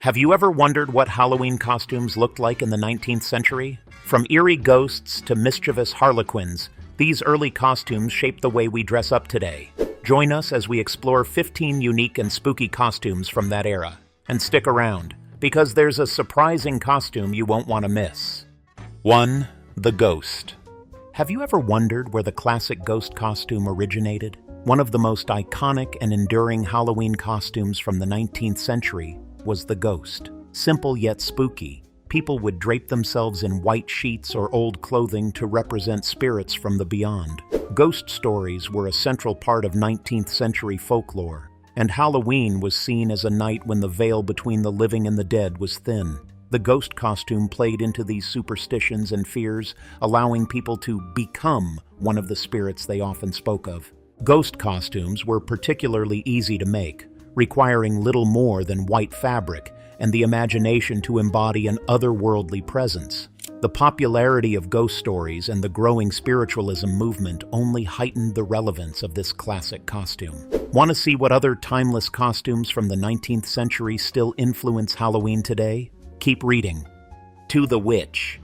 Have you ever wondered what Halloween costumes looked like in the 19th century? From eerie ghosts to mischievous harlequins, these early costumes shaped the way we dress up today. Join us as we explore 15 unique and spooky costumes from that era. And stick around, because there's a surprising costume you won't want to miss. 1. The Ghost. Have you ever wondered where the classic ghost costume originated? One of the most iconic and enduring Halloween costumes from the 19th century was the ghost. Simple yet spooky, people would drape themselves in white sheets or old clothing to represent spirits from the beyond. Ghost stories were a central part of 19th century folklore, and Halloween was seen as a night when the veil between the living and the dead was thin. The ghost costume played into these superstitions and fears, allowing people to become one of the spirits they often spoke of. Ghost costumes were particularly easy to make, requiring little more than white fabric and the imagination to embody an otherworldly presence. The popularity of ghost stories and the growing spiritualism movement only heightened the relevance of this classic costume. Want to see what other timeless costumes from the 19th century still influence Halloween today? Keep reading. To the Witch.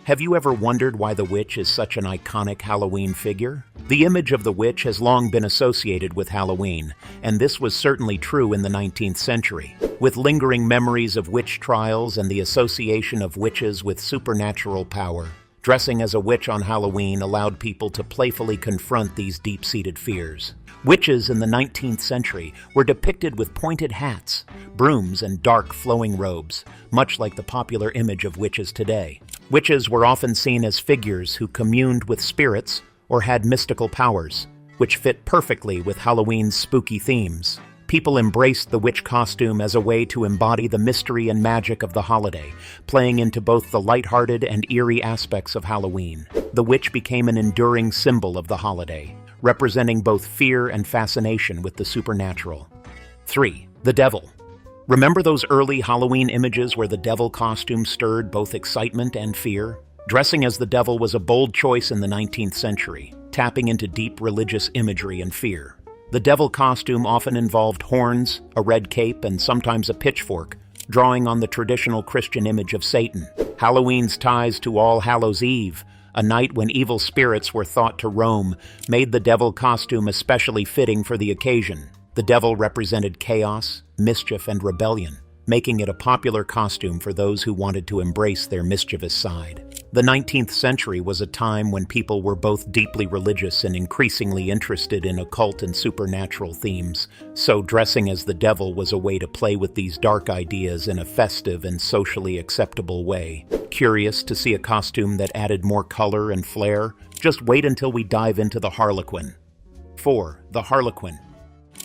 Have you ever wondered why the witch is such an iconic Halloween figure? The image of the witch has long been associated with Halloween, and this was certainly true in the 19th century. With lingering memories of witch trials and the association of witches with supernatural power, dressing as a witch on Halloween allowed people to playfully confront these deep-seated fears. Witches in the 19th century were depicted with pointed hats, brooms, and dark flowing robes, much like the popular image of witches today. Witches were often seen as figures who communed with spirits or had mystical powers, which fit perfectly with Halloween's spooky themes. People embraced the witch costume as a way to embody the mystery and magic of the holiday, playing into both the lighthearted and eerie aspects of Halloween. The witch became an enduring symbol of the holiday, representing both fear and fascination with the supernatural. 3. The Devil. Remember those early Halloween images where the devil costume stirred both excitement and fear? Dressing as the devil was a bold choice in the 19th century, tapping into deep religious imagery and fear. The devil costume often involved horns, a red cape, and sometimes a pitchfork, drawing on the traditional Christian image of Satan. Halloween's ties to All Hallows' Eve, a night when evil spirits were thought to roam, made the devil costume especially fitting for the occasion. The devil represented chaos, mischief, and rebellion, making it a popular costume for those who wanted to embrace their mischievous side. The 19th century was a time when people were both deeply religious and increasingly interested in occult and supernatural themes, so dressing as the devil was a way to play with these dark ideas in a festive and socially acceptable way. Curious to see a costume that added more color and flair? Just wait until we dive into the Harlequin. 4. The Harlequin.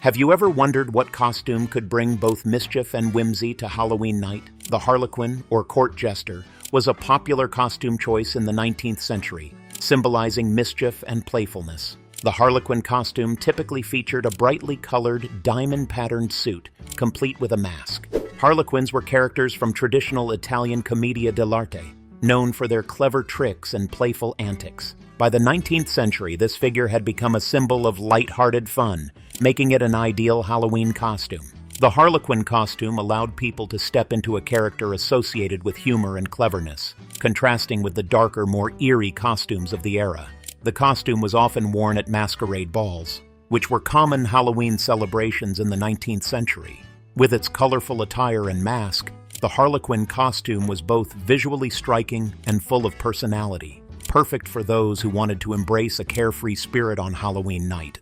Have you ever wondered what costume could bring both mischief and whimsy to Halloween night? The Harlequin, or court jester, was a popular costume choice in the 19th century, symbolizing mischief and playfulness. The Harlequin costume typically featured a brightly colored, diamond-patterned suit, complete with a mask. Harlequins were characters from traditional Italian commedia dell'arte, known for their clever tricks and playful antics. By the 19th century, this figure had become a symbol of light-hearted fun, making it an ideal Halloween costume. The Harlequin costume allowed people to step into a character associated with humor and cleverness, contrasting with the darker, more eerie costumes of the era. The costume was often worn at masquerade balls, which were common Halloween celebrations in the 19th century. With its colorful attire and mask, the Harlequin costume was both visually striking and full of personality, perfect for those who wanted to embrace a carefree spirit on Halloween night.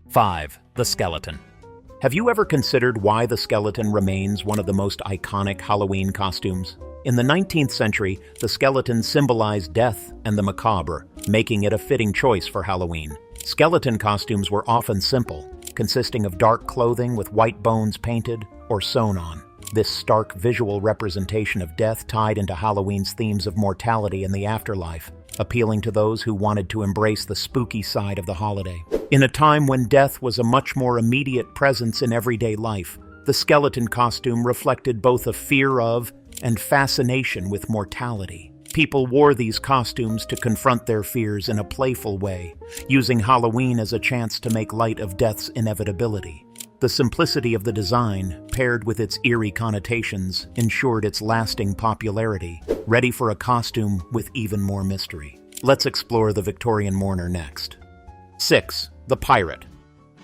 5. The Skeleton. Have you ever considered why the skeleton remains one of the most iconic Halloween costumes? In the 19th century, the skeleton symbolized death and the macabre, making it a fitting choice for Halloween. Skeleton costumes were often simple, consisting of dark clothing with white bones painted or sewn on. This stark visual representation of death tied into Halloween's themes of mortality and the afterlife, appealing to those who wanted to embrace the spooky side of the holiday. In a time when death was a much more immediate presence in everyday life, the skeleton costume reflected both a fear of and fascination with mortality. People wore these costumes to confront their fears in a playful way, using Halloween as a chance to make light of death's inevitability. The simplicity of the design, paired with its eerie connotations, ensured its lasting popularity, ready for a costume with even more mystery. Let's explore the Victorian mourner next. 6. The pirate.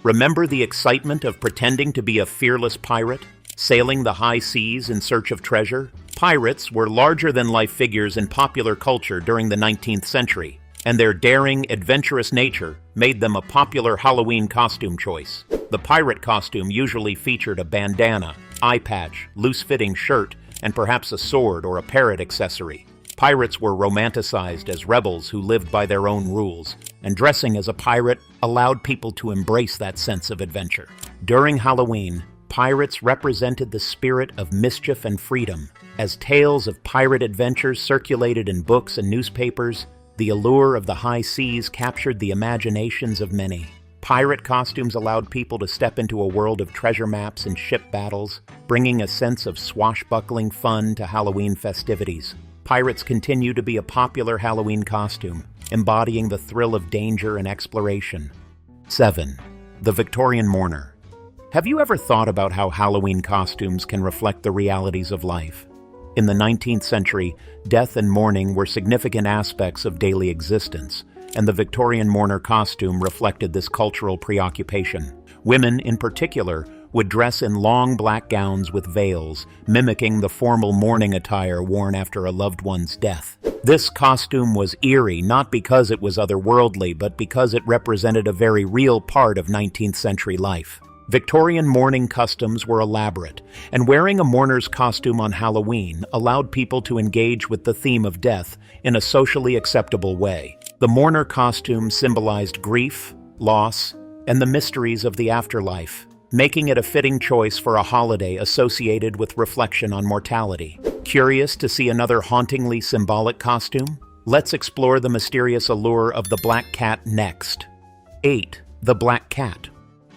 Remember the excitement of pretending to be a fearless pirate, sailing the high seas in search of treasure? Pirates were larger-than-life figures in popular culture during the 19th century, and their daring, adventurous nature made them a popular Halloween costume choice. The pirate costume usually featured a bandana, eye patch, loose-fitting shirt, and perhaps a sword or a parrot accessory. Pirates were romanticized as rebels who lived by their own rules, and dressing as a pirate allowed people to embrace that sense of adventure. During Halloween, pirates represented the spirit of mischief and freedom. As tales of pirate adventures circulated in books and newspapers, the allure of the high seas captured the imaginations of many. Pirate costumes allowed people to step into a world of treasure maps and ship battles, bringing a sense of swashbuckling fun to Halloween festivities. Pirates continue to be a popular Halloween costume, embodying the thrill of danger and exploration. 7. The Victorian mourner. Have you ever thought about how Halloween costumes can reflect the realities of life? In the 19th century, death and mourning were significant aspects of daily existence, and the Victorian mourner costume reflected this cultural preoccupation. Women, in particular, would dress in long black gowns with veils, mimicking the formal mourning attire worn after a loved one's death. This costume was eerie not because it was otherworldly, but because it represented a very real part of 19th century life. Victorian mourning customs were elaborate, and wearing a mourner's costume on Halloween allowed people to engage with the theme of death in a socially acceptable way. The mourner costume symbolized grief, loss, and the mysteries of the afterlife, making it a fitting choice for a holiday associated with reflection on mortality. Curious to see another hauntingly symbolic costume? Let's explore the mysterious allure of the black cat next. 8. The black cat.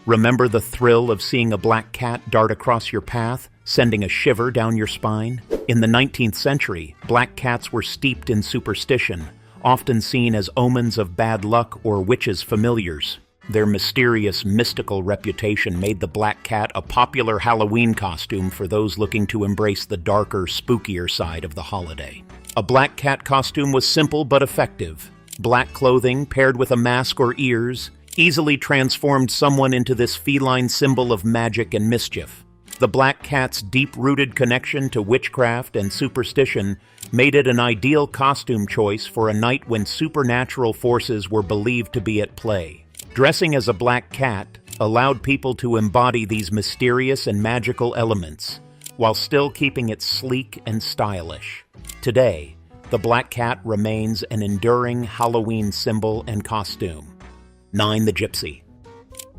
Remember the thrill of seeing a black cat dart across your path, sending a shiver down your spine? In the 19th century, black cats were steeped in superstition, often seen as omens of bad luck or witches' familiars. Their mysterious, mystical reputation made the black cat a popular Halloween costume for those looking to embrace the darker, spookier side of the holiday. A black cat costume was simple but effective. Black clothing paired with a mask or ears easily transformed someone into this feline symbol of magic and mischief. The black cat's deep-rooted connection to witchcraft and superstition made it an ideal costume choice for a night when supernatural forces were believed to be at play. Dressing as a black cat allowed people to embody these mysterious and magical elements, while still keeping it sleek and stylish. Today, the black cat remains an enduring Halloween symbol and costume. 9. The gypsy.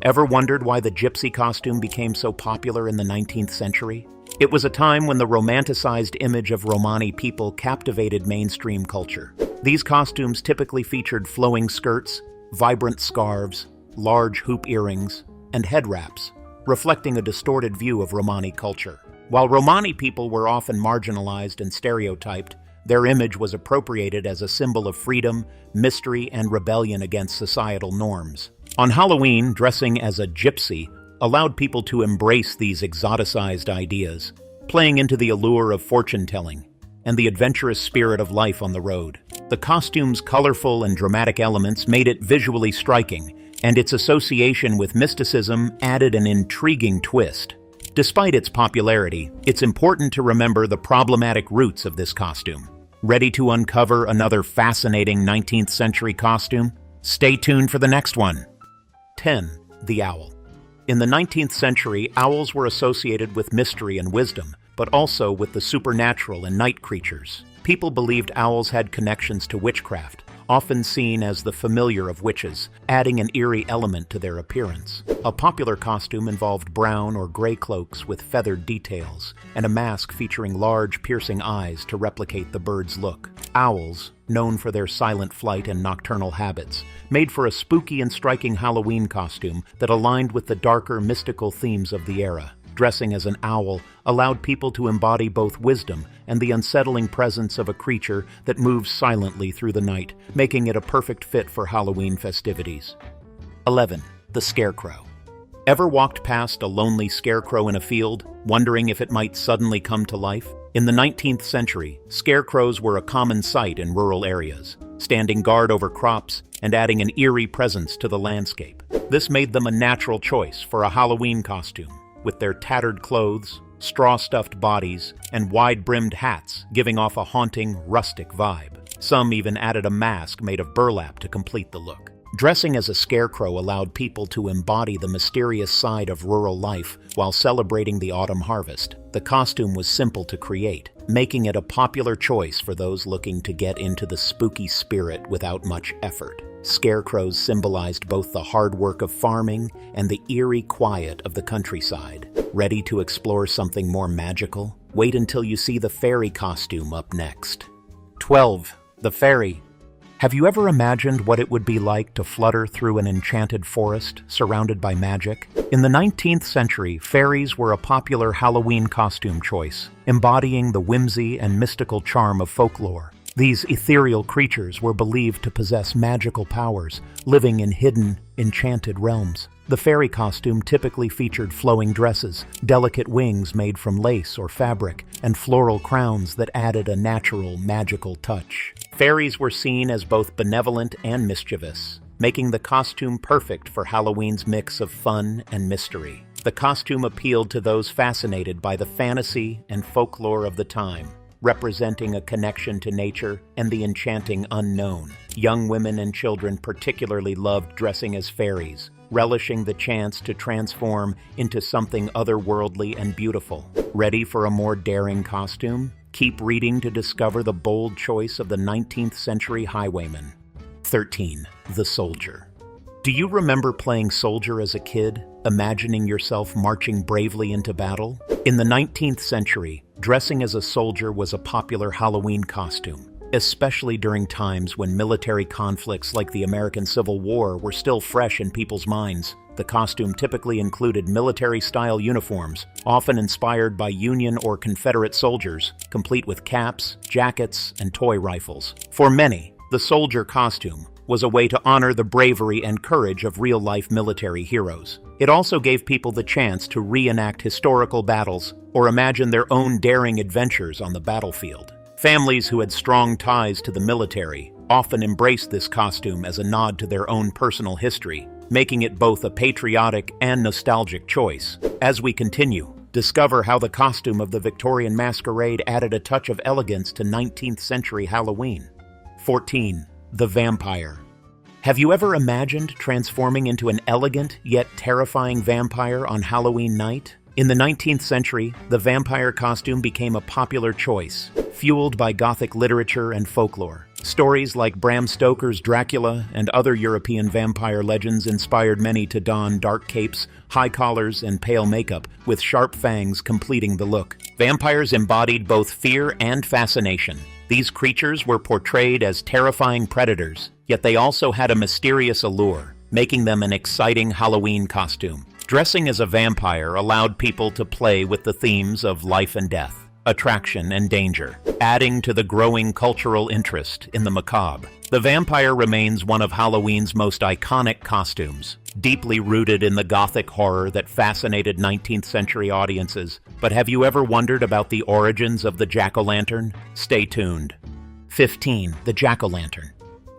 Ever wondered why the gypsy costume became so popular in the 19th century? It was a time when the romanticized image of Romani people captivated mainstream culture. These costumes typically featured flowing skirts, vibrant scarves, large hoop earrings, and head wraps, reflecting a distorted view of Romani culture. While Romani people were often marginalized and stereotyped, their image was appropriated as a symbol of freedom, mystery, and rebellion against societal norms. On Halloween, dressing as a gypsy allowed people to embrace these exoticized ideas, playing into the allure of fortune-telling and the adventurous spirit of life on the road. The costume's colorful and dramatic elements made it visually striking, and its association with mysticism added an intriguing twist. Despite its popularity, it's important to remember the problematic roots of this costume. Ready to uncover another fascinating 19th century costume? Stay tuned for the next one. 10. The owl. In the 19th century, owls were associated with mystery and wisdom, but also with the supernatural and night creatures. People believed owls had connections to witchcraft, often seen as the familiar of witches, adding an eerie element to their appearance. A popular costume involved brown or gray cloaks with feathered details, and a mask featuring large, piercing eyes to replicate the bird's look. Owls, known for their silent flight and nocturnal habits, made for a spooky and striking Halloween costume that aligned with the darker, mystical themes of the era. Dressing as an owl allowed people to embody both wisdom and the unsettling presence of a creature that moves silently through the night, making it a perfect fit for Halloween festivities. 11. The scarecrow. Ever walked past a lonely scarecrow in a field, wondering if it might suddenly come to life? In the 19th century, scarecrows were a common sight in rural areas, standing guard over crops and adding an eerie presence to the landscape. This made them a natural choice for a Halloween costume, with their tattered clothes, straw-stuffed bodies, and wide-brimmed hats giving off a haunting, rustic vibe. Some even added a mask made of burlap to complete the look. Dressing as a scarecrow allowed people to embody the mysterious side of rural life while celebrating the autumn harvest. The costume was simple to create, making it a popular choice for those looking to get into the spooky spirit without much effort. Scarecrows symbolized both the hard work of farming and the eerie quiet of the countryside. Ready to explore something more magical? Wait until you see the fairy costume up next. 12. The Fairy. Have you ever imagined what it would be like to flutter through an enchanted forest surrounded by magic? In the 19th century, fairies were a popular Halloween costume choice, embodying the whimsy and mystical charm of folklore. These ethereal creatures were believed to possess magical powers, living in hidden, enchanted realms. The fairy costume typically featured flowing dresses, delicate wings made from lace or fabric, and floral crowns that added a natural, magical touch. Fairies were seen as both benevolent and mischievous, making the costume perfect for Halloween's mix of fun and mystery. The costume appealed to those fascinated by the fantasy and folklore of the time, representing a connection to nature and the enchanting unknown. Young women and children particularly loved dressing as fairies, relishing the chance to transform into something otherworldly and beautiful. Ready for a more daring costume? Keep reading to discover the bold choice of the 19th century highwayman. 13. The Soldier. Do you remember playing soldier as a kid, imagining yourself marching bravely into battle? In the 19th century, dressing as a soldier was a popular Halloween costume, especially during times when military conflicts like the American Civil War were still fresh in people's minds. The costume typically included military-style uniforms, often inspired by Union or Confederate soldiers, complete with caps, jackets, and toy rifles. For many, the soldier costume was a way to honor the bravery and courage of real-life military heroes. It also gave people the chance to reenact historical battles or imagine their own daring adventures on the battlefield. Families who had strong ties to the military often embraced this costume as a nod to their own personal history, making it both a patriotic and nostalgic choice. As we continue, discover how the costume of the Victorian masquerade added a touch of elegance to 19th century Halloween. 14. The Vampire. Have you ever imagined transforming into an elegant yet terrifying vampire on Halloween night? In the 19th century, the vampire costume became a popular choice, fueled by Gothic literature and folklore. Stories like Bram Stoker's Dracula and other European vampire legends inspired many to don dark capes, high collars, and pale makeup, with sharp fangs completing the look. Vampires embodied both fear and fascination. These creatures were portrayed as terrifying predators, yet they also had a mysterious allure, making them an exciting Halloween costume. Dressing as a vampire allowed people to play with the themes of life and death, attraction and danger, adding to the growing cultural interest in the macabre. The vampire remains one of Halloween's most iconic costumes, deeply rooted in the Gothic horror that fascinated 19th century audiences. But have you ever wondered about the origins of the jack-o'-lantern? Stay tuned. 15. The jack-o'-lantern.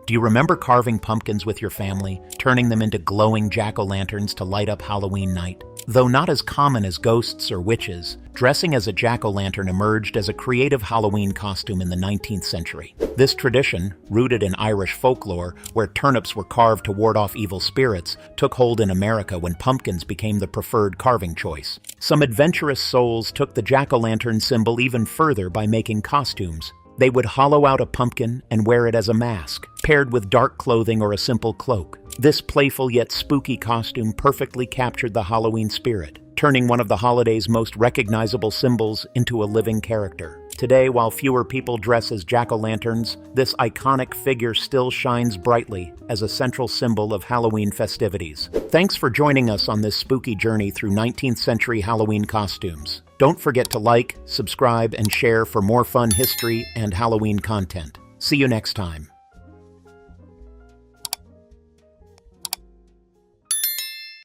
Do you remember carving pumpkins with your family, turning them into glowing jack-o'-lanterns to light up Halloween night? Though not as common as ghosts or witches, dressing as a jack-o'-lantern emerged as a creative Halloween costume in the 19th century. This tradition, rooted in Irish folklore, where turnips were carved to ward off evil spirits, took hold in America when pumpkins became the preferred carving choice. Some adventurous souls took the jack-o'-lantern symbol even further by making costumes. They would hollow out a pumpkin and wear it as a mask, paired with dark clothing or a simple cloak. This playful yet spooky costume perfectly captured the Halloween spirit, turning one of the holiday's most recognizable symbols into a living character. Today, while fewer people dress as jack-o'-lanterns, this iconic figure still shines brightly as a central symbol of Halloween festivities. Thanks for joining us on this spooky journey through 19th century Halloween costumes. Don't forget to like, subscribe, and share for more fun history and Halloween content. See you next time.